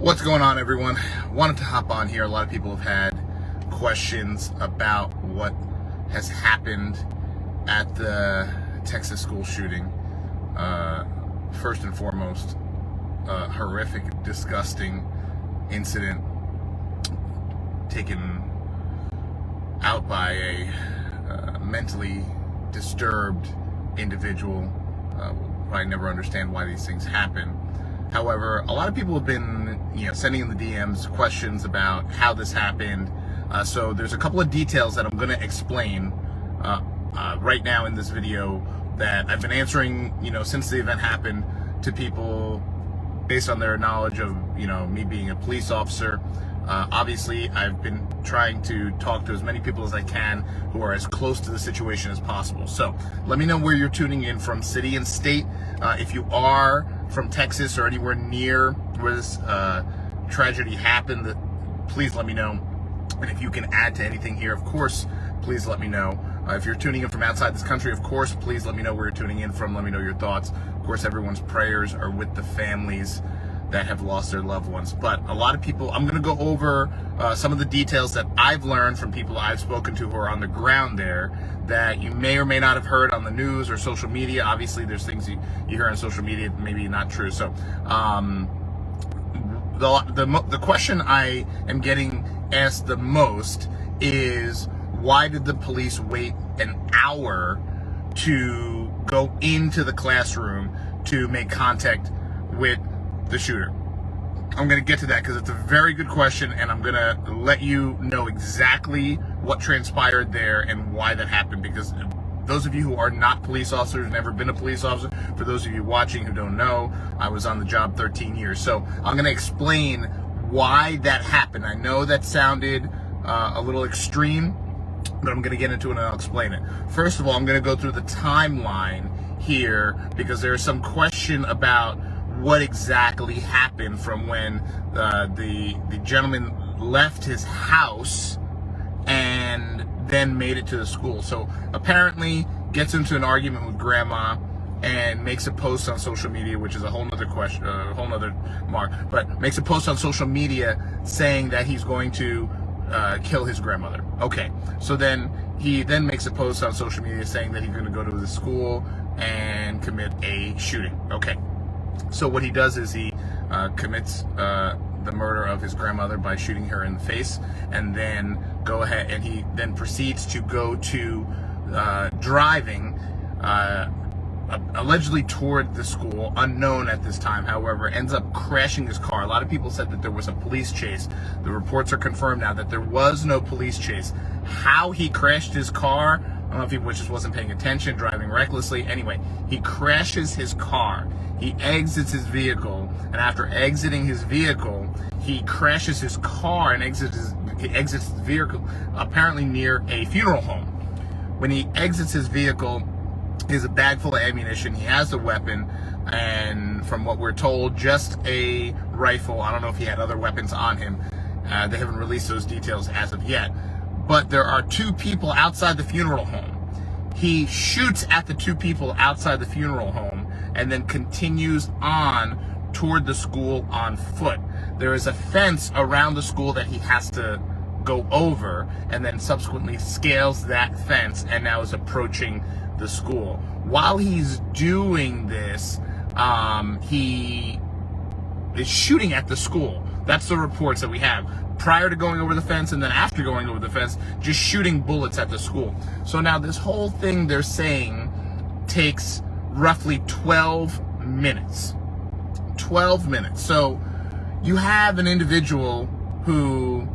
What's going on, everyone? Wanted to hop on here. A lot of people have had questions about what has happened at the Texas school shooting. First and foremost, horrific, disgusting incident taken out by a mentally disturbed individual. We'll probably never understand why these things happen. However, a lot of people have been, sending in the DMs questions about how this happened. So there's a couple of details that I'm going to explain right now in this video that I've been answering, since the event happened, to people based on their knowledge of, me being a police officer. Obviously, I've been trying to talk to as many people as I can who are as close to the situation as possible. So let me know where you're tuning in from, city and state. If you are from Texas or anywhere near where this tragedy happened, please let me know. And if you can add to anything here, of course, please let me know. If you're tuning in from outside this country, of course, please let me know where you're tuning in from. Let me know your thoughts. Of course, everyone's prayers are with the families that have lost their loved ones. But a lot of people, I'm going to go over some of the details that I've learned from people I've spoken to who are on the ground there that you may or may not have heard on the news or social media. Obviously, there's things you hear on social media that maybe not true. So the question I am getting asked the most is, why did the police wait an hour to go into the classroom to make contact with the shooter? I'm going to get to that because it's a very good question, and I'm going to let you know exactly what transpired there and why that happened. Because those of you who are not police officers, never been a police officer, for those of you watching who don't know, I was on the job 13 years. So I'm going to explain why that happened. I know that sounded a little extreme, but I'm going to get into it and I'll explain it. First of all, I'm going to go through the timeline here because there's some question about what exactly happened from when the gentleman left his house and then made it to the school. So apparently gets into an argument with grandma and makes a post on social media, which is a whole nother question, a whole nother mark, but makes a post on social media saying that he's going to kill his grandmother. Okay, so then he makes a post on social media saying that he's going to go to the school and commit a shooting. Okay, so what he does is he commits the murder of his grandmother by shooting her in the face, and then he then proceeds to go to driving allegedly toward the school, unknown at this time. However, ends up crashing his car. A lot of people said that there was a police chase. The reports are confirmed now that there was no police chase. How he crashed his car, I don't know if he just wasn't paying attention, driving recklessly. Anyway, he crashes his car. He exits his vehicle, and after exiting his vehicle, he crashes his car and exits his vehicle apparently near a funeral home. When he exits his vehicle, he has a bag full of ammunition. He has a weapon, and from what we're told, just a rifle. I don't know if he had other weapons on him. They haven't released those details as of yet. But there are two people outside the funeral home. He shoots at the two people outside the funeral home and then continues on toward the school on foot. There is a fence around the school that he has to go over, and then subsequently scales that fence and now is approaching the school. While he's doing this, he is shooting at the school. That's the reports that we have. Prior to going over the fence and then after going over the fence, just shooting bullets at the school. So now this whole thing, they're saying, takes roughly 12 minutes. 12 minutes. So you have an individual who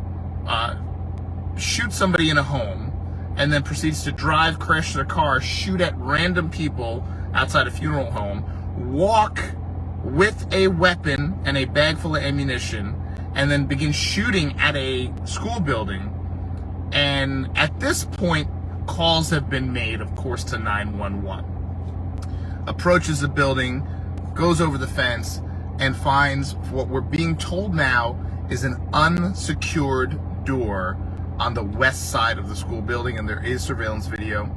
shoots somebody in a home and then proceeds to drive, crash their car, shoot at random people outside a funeral home, walk with a weapon and a bag full of ammunition, and then begin shooting at a school building. And at this point, calls have been made, of course, to 911. Approaches the building, goes over the fence, and finds what we're being told now is an unsecured door on the west side of the school building, and there is surveillance video.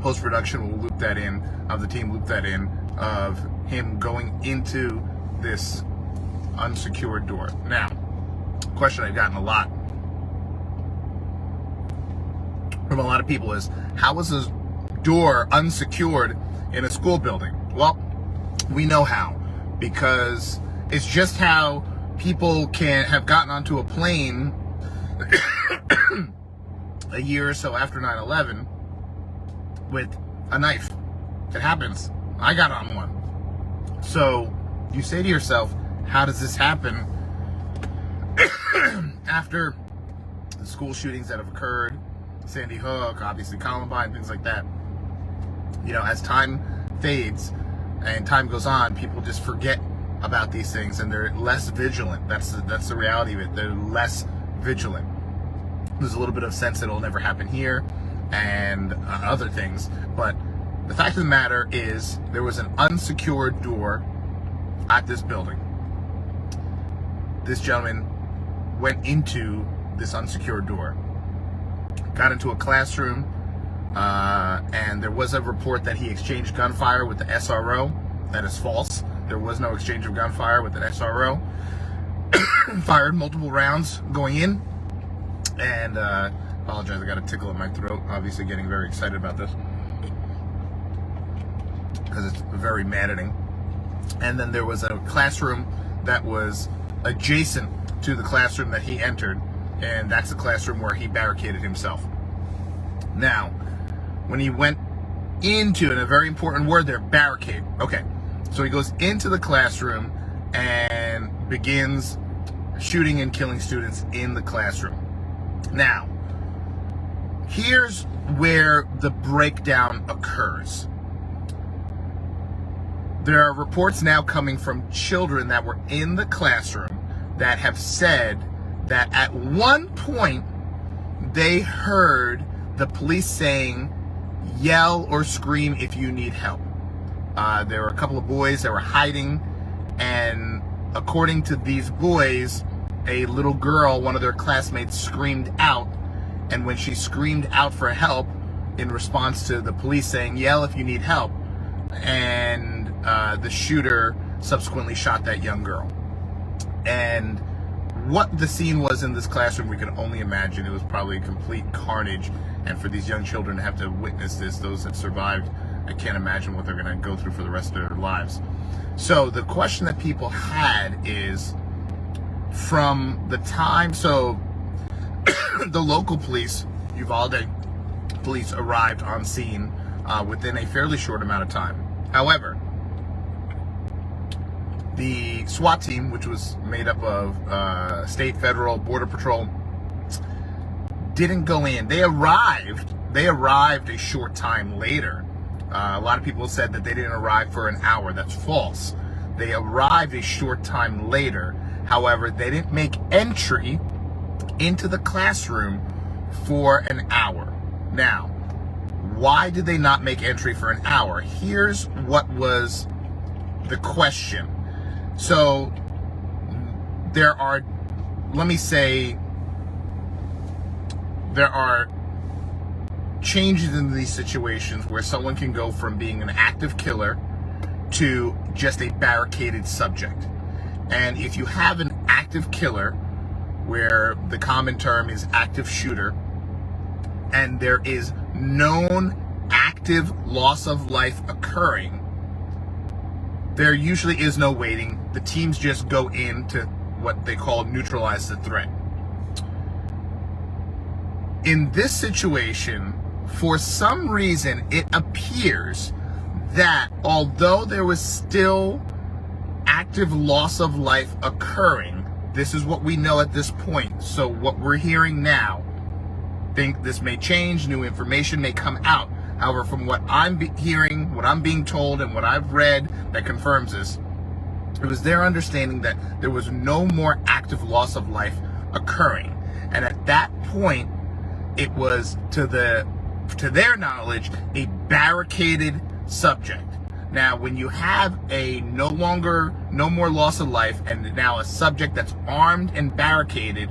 Post-production will loop that in, of the team loop that in, of him going into this unsecured door. Now, question I've gotten a lot from a lot of people is, how is a door unsecured in a school building? Well, we know how, because it's just how people can have gotten onto a plane a year or so after 9/11 with a knife. It happens. I got on one. So you say to yourself, how does this happen after the school shootings that have occurred, Sandy Hook, obviously Columbine, things like that? You know, as time fades and time goes on, people just forget about these things and they're less vigilant. That's the reality of it. They're less vigilant. There's a little bit of sense that it'll never happen here and other things, but the fact of the matter is there was an unsecured door at this building. This gentleman went into this unsecured door, got into a classroom, and there was a report that he exchanged gunfire with the SRO. That is false. There was no exchange of gunfire with the SRO. Fired multiple rounds going in, and apologize, I got a tickle in my throat. Obviously getting very excited about this because it's very maddening. And then there was a classroom that was adjacent to the classroom that he entered, and that's the classroom where he barricaded himself. Now, when he went into, and a very important word there, barricade. Okay, so he goes into the classroom and begins shooting and killing students in the classroom. Now, here's where the breakdown occurs. There are reports now coming from children that were in the classroom that have said that at one point they heard the police saying, "Yell or scream if you need help." There were a couple of boys that were hiding, and according to these boys, a little girl, one of their classmates, screamed out, and when she screamed out for help in response to the police saying, "Yell if you need help," and the shooter subsequently shot that young girl. And what the scene was in this classroom, we can only imagine. It was probably a complete carnage, and for these young children to have to witness this, those that survived, I can't imagine what they're going to go through for the rest of their lives. So the question that people had is, from the time, so the local police, Uvalde police, arrived on scene within a fairly short amount of time. However, the SWAT team, which was made up of state, federal, border patrol, didn't go in. They arrived a short time later. A lot of people said that they didn't arrive for an hour. That's false. They arrived a short time later. However, they didn't make entry into the classroom for an hour. Now, why did they not make entry for an hour? Here's what was the question. So there are, let me say, there are changes in these situations where someone can go from being an active killer to just a barricaded subject. And if you have an active killer, where the common term is active shooter, and there is known active loss of life occurring, there usually is no waiting. The teams just go in to what they call neutralize the threat. In this situation, for some reason, it appears that although there was still active loss of life occurring, this is what we know at this point. So what we're hearing now, think this may change, new information may come out. However, from what I'm hearing, what I'm being told, and what I've read that confirms this, it was their understanding that there was no more active loss of life occurring. And at that point, it was, to their knowledge, a barricaded subject. Now, when you have a no more loss of life, and now a subject that's armed and barricaded,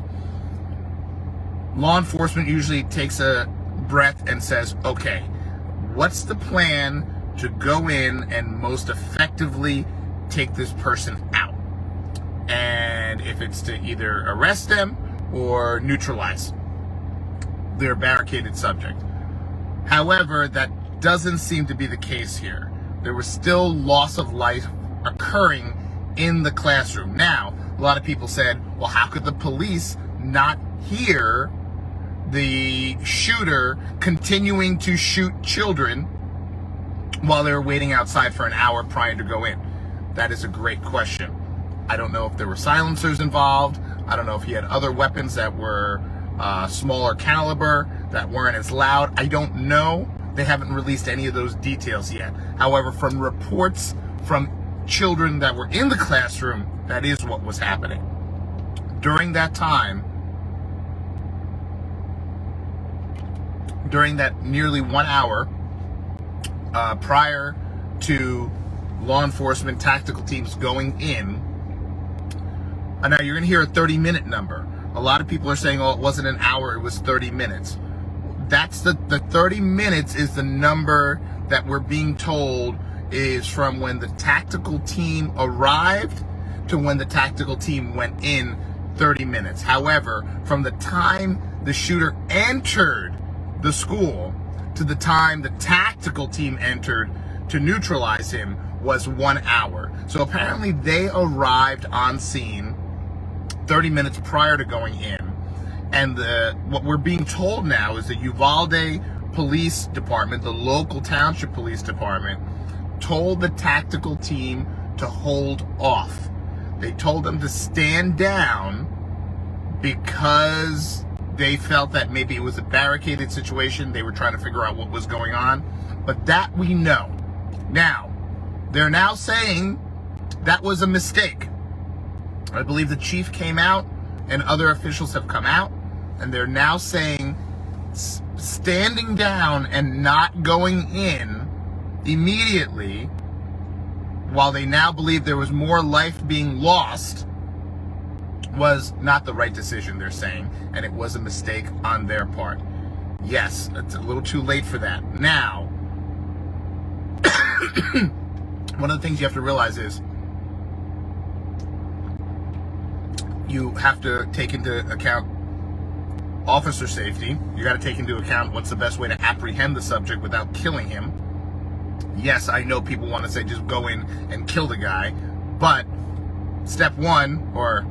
law enforcement usually takes a breath and says, okay, what's the plan to go in and most effectively take this person out? and if it's to either arrest them or neutralize their barricaded subject. However, that doesn't seem to be the case here. There was still loss of life occurring in the classroom. Now, a lot of people said, well, how could the police not hear the shooter continuing to shoot children while they were waiting outside for an hour prior to go in? That is a great question. I don't know if there were silencers involved. I don't know if he had other weapons that were smaller caliber, that weren't as loud. I don't know. They haven't released any of those details yet. However, from reports from children that were in the classroom, that is what was happening. During that time, during that nearly 1 hour prior to law enforcement tactical teams going in, now you're going to hear a 30-minute number. A lot of people are saying, oh, it wasn't an hour, it was 30 minutes. That's the 30 minutes is the number that we're being told is from when the tactical team arrived to when the tactical team went in, 30 minutes. However, from the time the shooter entered the school to the time the tactical team entered to neutralize him was 1 hour. So apparently they arrived on scene 30 minutes prior to going in. And what we're being told now is the Uvalde Police Department, the local township police department, told the tactical team to hold off. They told them to stand down because they felt that maybe it was a barricaded situation. They were trying to figure out what was going on. But that we know. Now, they're now saying that was a mistake. I believe the chief came out and other officials have come out, and they're now saying standing down and not going in immediately, while they now believe there was more life being lost, was not the right decision, they're saying, and it was a mistake on their part. Yes, it's a little too late for that. Now, one of the things you have to realize is you have to take into account officer safety. You got to take into account what's the best way to apprehend the subject without killing him. Yes, I know people want to say just go in and kill the guy, but step one, or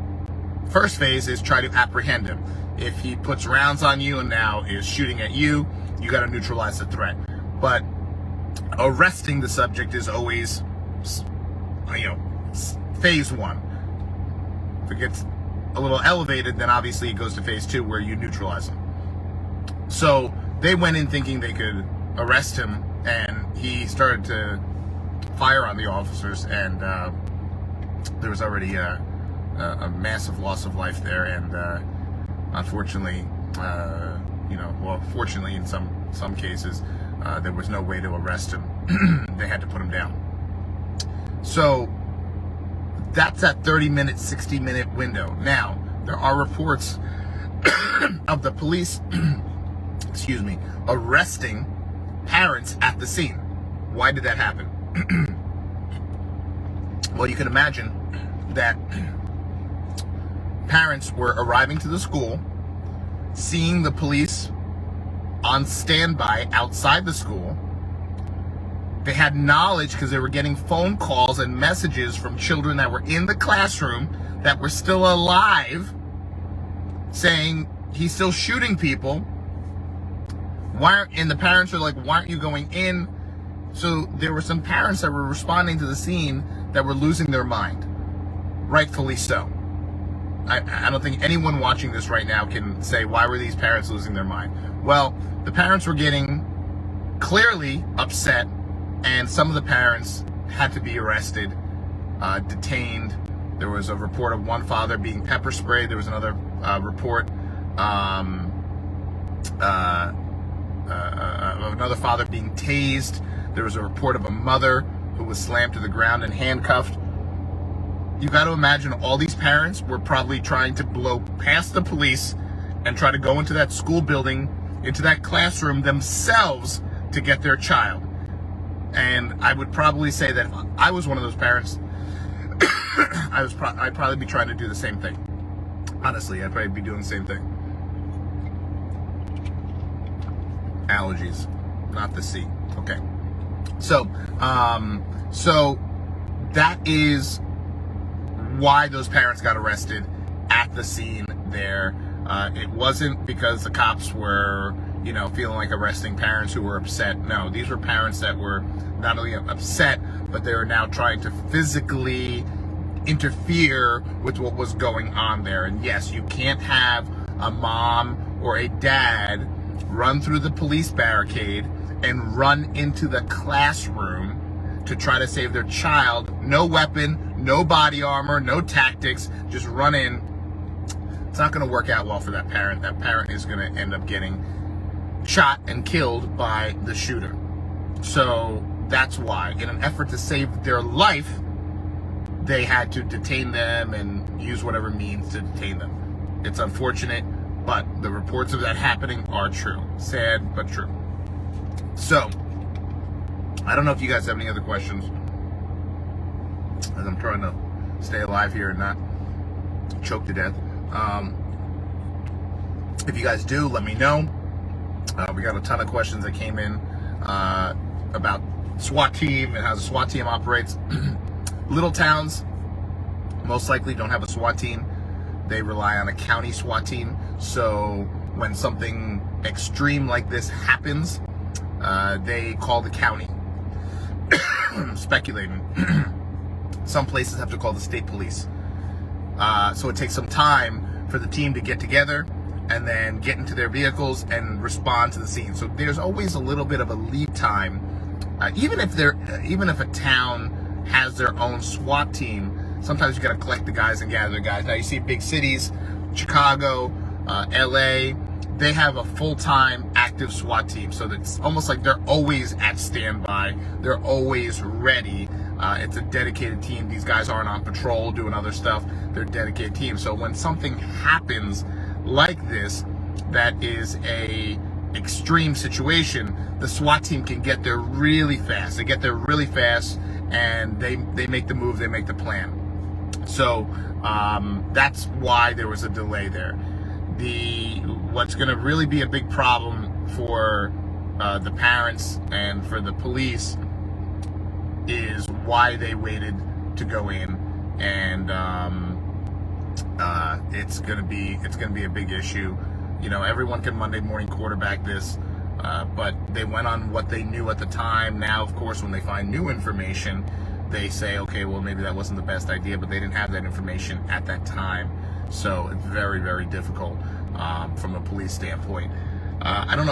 first phase, is try to apprehend him. If he puts rounds on you and now is shooting at you, you got to neutralize the threat. But arresting the subject is always, phase one. If it gets a little elevated, then obviously it goes to phase two, where you neutralize him. So they went in thinking they could arrest him, and he started to fire on the officers, and there was already a massive loss of life there, and unfortunately, fortunately in some cases, there was no way to arrest him. They had to put him down. So that's that 30-minute, 60-minute window. Now, there are reports of the police, arresting parents at the scene. Why did that happen? Well, you can imagine that parents were arriving to the school, seeing the police on standby outside the school. They had knowledge because they were getting phone calls and messages from children that were in the classroom that were still alive, saying he's still shooting people. And the parents are like, why aren't you going in? So there were some parents that were responding to the scene that were losing their mind. Rightfully so. I don't think anyone watching this right now can say, why were these parents losing their mind? Well, the parents were getting clearly upset, and some of the parents had to be arrested, detained. There was a report of one father being pepper sprayed. There was another report of another father being tased. There was a report of a mother who was slammed to the ground and handcuffed. You got to imagine all these parents were probably trying to blow past the police and try to go into that school building, into that classroom themselves to get their child. And I would probably say that if I was one of those parents, I'd probably be trying to do the same thing. Honestly, I'd probably be doing the same thing. Allergies, not the C. Okay. So that is why those parents got arrested at the scene there. It wasn't because the cops were, feeling like arresting parents who were upset. No, these were parents that were not only upset, but they were now trying to physically interfere with what was going on there. And yes, you can't have a mom or a dad run through the police barricade and run into the classroom to try to save their child. No weapon, no body armor, no tactics, just run in. It's not going to work out well for that parent. That parent is going to end up getting shot and killed by the shooter. So that's why, in an effort to save their life, they had to detain them and use whatever means to detain them. It's unfortunate, but the reports of that happening are true. Sad, but true. So, I don't know if you guys have any other questions, as I'm trying to stay alive here and not choke to death. If you guys do, let me know. We got a ton of questions that came in about SWAT team and how the SWAT team operates. Little towns most likely don't have a SWAT team. They rely on a county SWAT team. So when something extreme like this happens, they call the county. Speculating. Some places have to call the state police. So it takes some time for the team to get together and then get into their vehicles and respond to the scene. So there's always a little bit of a lead time. Even if a town has their own SWAT team, sometimes you got to collect the guys and gather the guys. Now you see big cities, Chicago, LA, they have a full-time active SWAT team. So it's almost like they're always at standby. They're always ready. It's a dedicated team. These guys aren't on patrol doing other stuff. They're a dedicated team. So when something happens like this, that is a extreme situation, the SWAT team can get there really fast. They get there really fast, and they make the move, they make the plan. So that's why there was a delay there. What's going to really be a big problem for the parents and for the police is why they waited to go in, and it's gonna be a big issue. Everyone can Monday morning quarterback this, but they went on what they knew at the time. Now, of course, when they find new information, they say, okay, well, maybe that wasn't the best idea, but they didn't have that information at that time. So it's very, very difficult from a police standpoint. I don't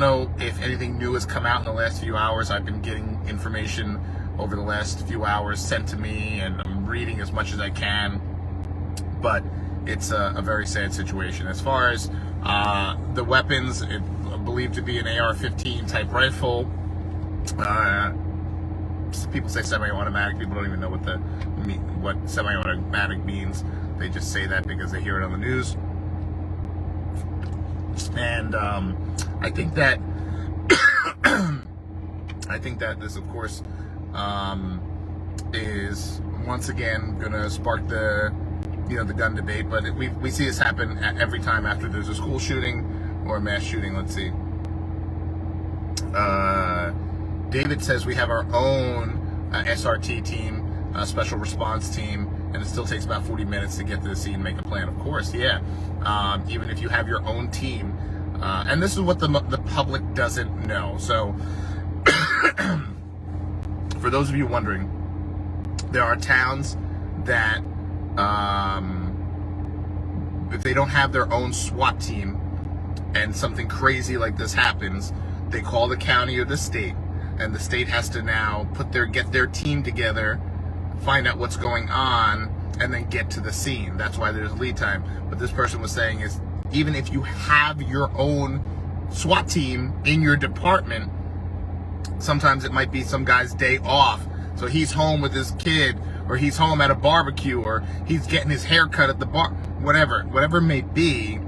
know if anything new has come out in the last few hours. I've been getting information over the last few hours sent to me, and I'm reading as much as I can. But it's a very sad situation. As far as the weapons, it's believed to be an AR-15 type rifle. People say semi-automatic. People don't even know what semi-automatic means. They just say that because they hear it on the news. And I think that this, of course, is once again going to spark the gun debate. But we see this happen every time after there's a school shooting or a mass shooting. Let's see. David says we have our own SRT team, special response team, and it still takes about 40 minutes to get to the scene and make a plan. Of course, yeah. Even if you have your own team. And this is what the public doesn't know. So, for those of you wondering, there are towns that, if they don't have their own SWAT team and something crazy like this happens, they call the county or the state, and the state has to now get their team together, find out what's going on, and then get to the scene. That's why there's lead time. What this person was saying is, even if you have your own SWAT team in your department, sometimes it might be some guy's day off. So he's home with his kid, or he's home at a barbecue, or he's getting his hair cut at the bar, whatever it may be.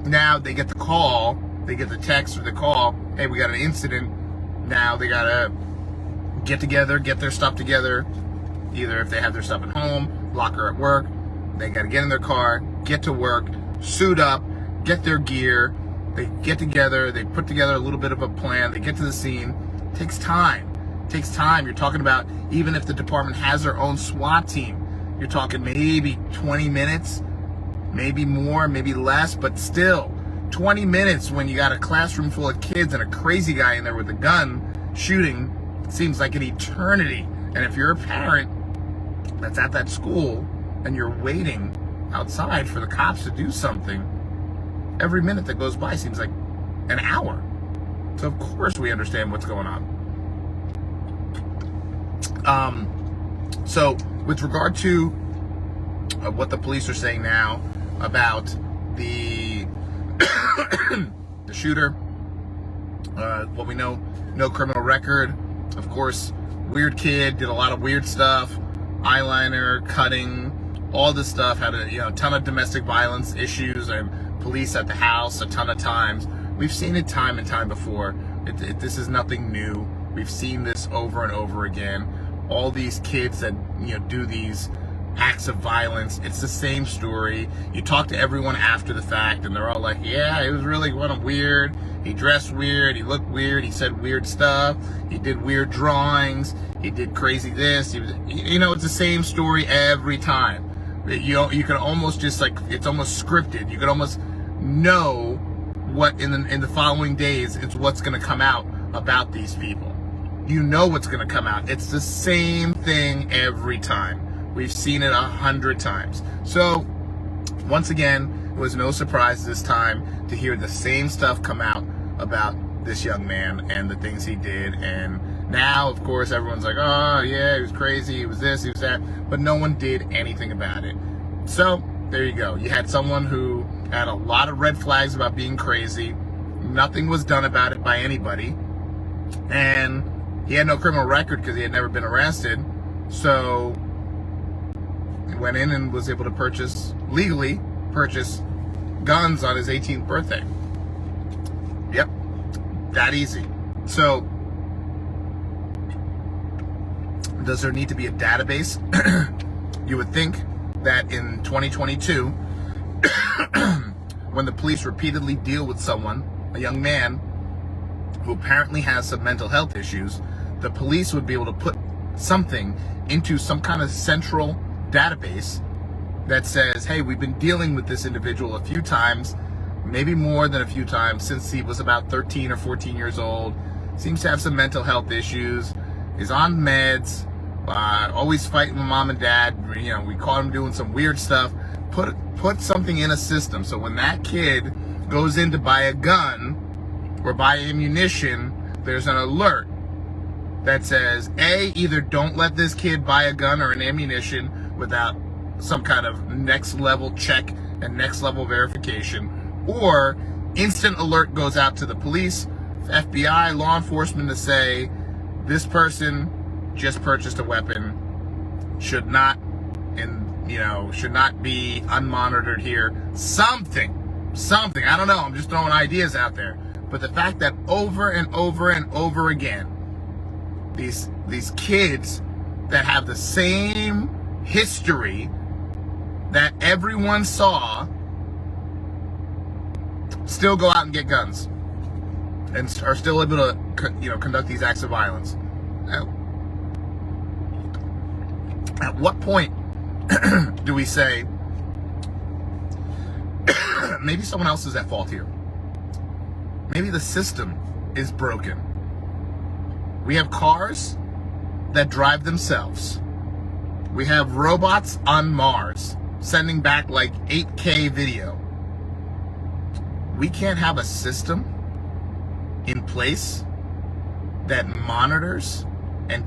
Now they get the call, they get the text or the call, hey, we got an incident. Now they gotta get together, get their stuff together, Either if they have their stuff at home, locker at work, they got to get in their car, get to work, suit up, get their gear. They get together, they put together a little bit of a plan, they get to the scene. It takes time. It takes time. You're talking about, even if the department has their own SWAT team, you're talking maybe 20 minutes, maybe more, maybe less, but still 20 minutes when you got a classroom full of kids and a crazy guy in there with a gun shooting. It seems like an eternity. And if you're a parent that's at that school and you're waiting outside for the cops to do something, every minute that goes by seems like an hour. So of course we understand what's going on. So with regard to what the police are saying now about the the shooter, what we know, no criminal record. Of course, weird kid, did a lot of weird stuff, eyeliner, cutting, all this stuff, had a ton of domestic violence issues and police at the house a ton of times. We've seen it time and time before. This is nothing new. We've seen this over and over again. All these kids that do these acts of violence, it's the same story. You talk to everyone after the fact and they're all like, yeah, it was really kind of weird. He dressed weird, he looked weird, he said weird stuff, he did weird drawings, he did crazy this. He was, it's the same story every time. You can almost just it's almost scripted. You can almost know what in the following days it's what's going to come out about these people. You know what's going to come out. It's the same thing every time. We've seen it 100 times. So once again, it was no surprise this time to hear the same stuff come out about this young man and the things he did. And now, of course, everyone's like, oh yeah, he was crazy, he was this, he was that, but no one did anything about it. So there you go. You had someone who had a lot of red flags about being crazy. Nothing was done about it by anybody. And he had no criminal record because he had never been arrested. So he went in and was able to legally purchase guns on his 18th birthday. Yep, that easy. So does there need to be a database? You would think that in 2022, when the police repeatedly deal with someone, a young man who apparently has some mental health issues, the police would be able to put something into some kind of central database that says, hey, we've been dealing with this individual a few times, maybe more than a few times, since he was about 13 or 14 years old, seems to have some mental health issues, is on meds, always fighting with mom and dad. We caught him doing some weird stuff. Put something in a system so when that kid goes in to buy a gun or buy ammunition, there's an alert that says, A, either don't let this kid buy a gun or an ammunition without some kind of next level check and next level verification, or instant alert goes out to the police, FBI, law enforcement to say, this person just purchased a weapon, should not be unmonitored here. Something. I don't know. I'm just throwing ideas out there. But the fact that over and over and over again, these kids that have the same history that everyone saw still go out and get guns and are still able to conduct these acts of violence. At what point do we say maybe someone else is at fault here? Maybe the system is broken. We have cars that drive themselves. We have robots on Mars sending back like 8K video. We can't have a system in place that monitors and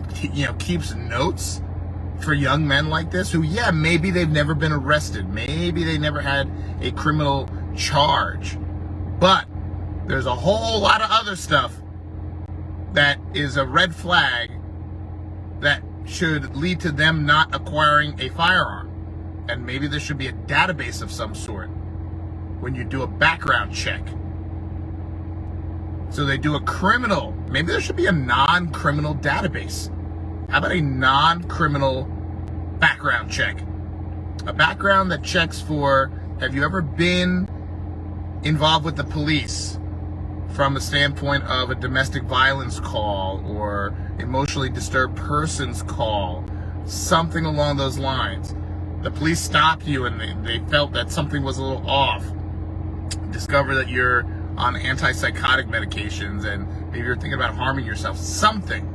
keeps notes for young men like this who, maybe they've never been arrested, maybe they never had a criminal charge, but there's a whole lot of other stuff that is a red flag that should lead to them not acquiring a firearm. And maybe there should be a database of some sort when you do a background check. So they do a criminal, maybe there should be a non-criminal database. How about a non-criminal background check. A background that checks for, have you ever been involved with the police from a standpoint of a domestic violence call or emotionally disturbed person's call, something along those lines. The police stopped you and they felt that something was a little off. Discover that you're on antipsychotic medications and maybe you're thinking about harming yourself. Something.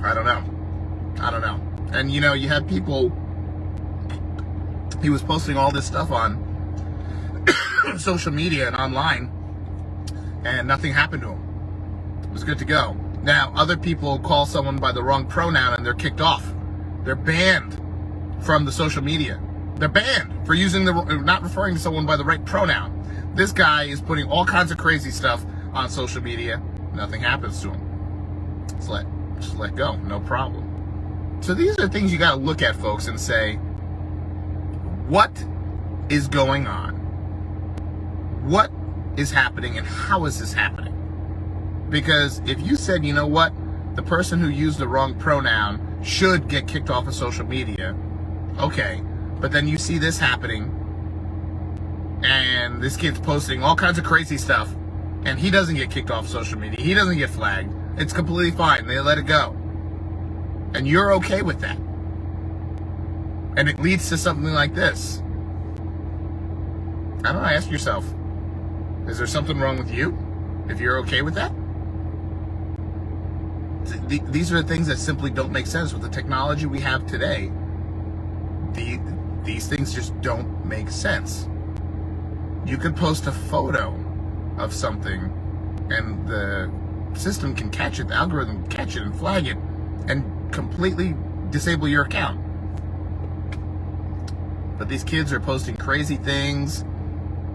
I don't know. And you know, you had people, he was posting all this stuff on social media and online, and nothing happened to him. It was good to go. Now, other people call someone by the wrong pronoun and they're kicked off. They're banned from the social media. They're banned for not referring to someone by the right pronoun. This guy is putting all kinds of crazy stuff on social media. Nothing happens to him. Just let go. No problem. So these are things you got to look at, folks, and say, what is going on? What is happening and how is this happening? Because if you said, you know what, the person who used the wrong pronoun should get kicked off of social media, okay, but then you see this happening and this kid's posting all kinds of crazy stuff and he doesn't get kicked off social media, he doesn't get flagged, it's completely fine, they let it go. And you're okay with that. And it leads to something like this. I don't know, ask yourself, is there something wrong with you if you're okay with that? These are the things that simply don't make sense with the technology we have today. These things just don't make sense. You could post a photo of something and the system can catch it, the algorithm can catch it and flag it and completely disable your account. But these kids are posting crazy things,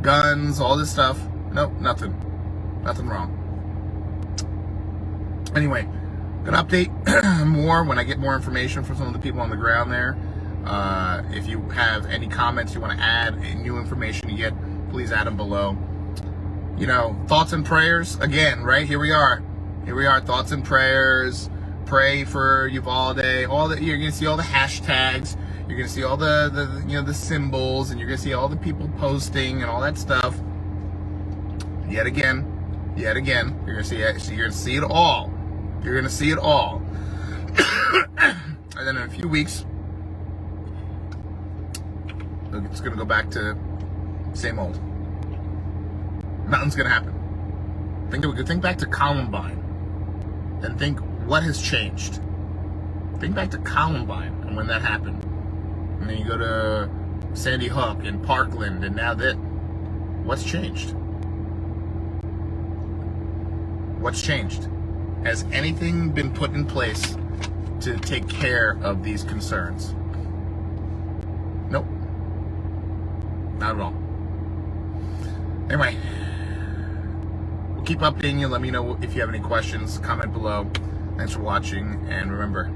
guns, all this stuff. Nope, nothing wrong. Anyway, gonna update more when I get more information from some of the people on the ground there. If you have any comments you want to add, any new information you get, please add them below. You know, thoughts and prayers, again, right? Here we are, thoughts and prayers. Pray for Uvalde. You're gonna see all the hashtags. You're gonna see all the symbols, and you're gonna see all the people posting and all that stuff. Yet again, you're gonna see it. You're gonna see it all. You're gonna see it all. And then in a few weeks, it's gonna go back to same old. Nothing's gonna happen. Think back to Columbine, and think what has changed. Think back to Columbine and when that happened, and then you go to Sandy Hook and Parkland, and now that, what's changed? What's changed? Has anything been put in place to take care of these concerns? Nope. Not at all. Anyway, we'll keep updating you. Let me know if you have any questions. Comment below. Thanks for watching. And remember,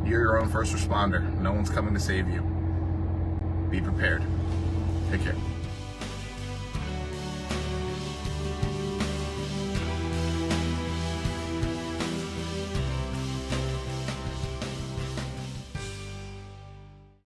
you're your own first responder. No one's coming to save you. Be prepared. Take care.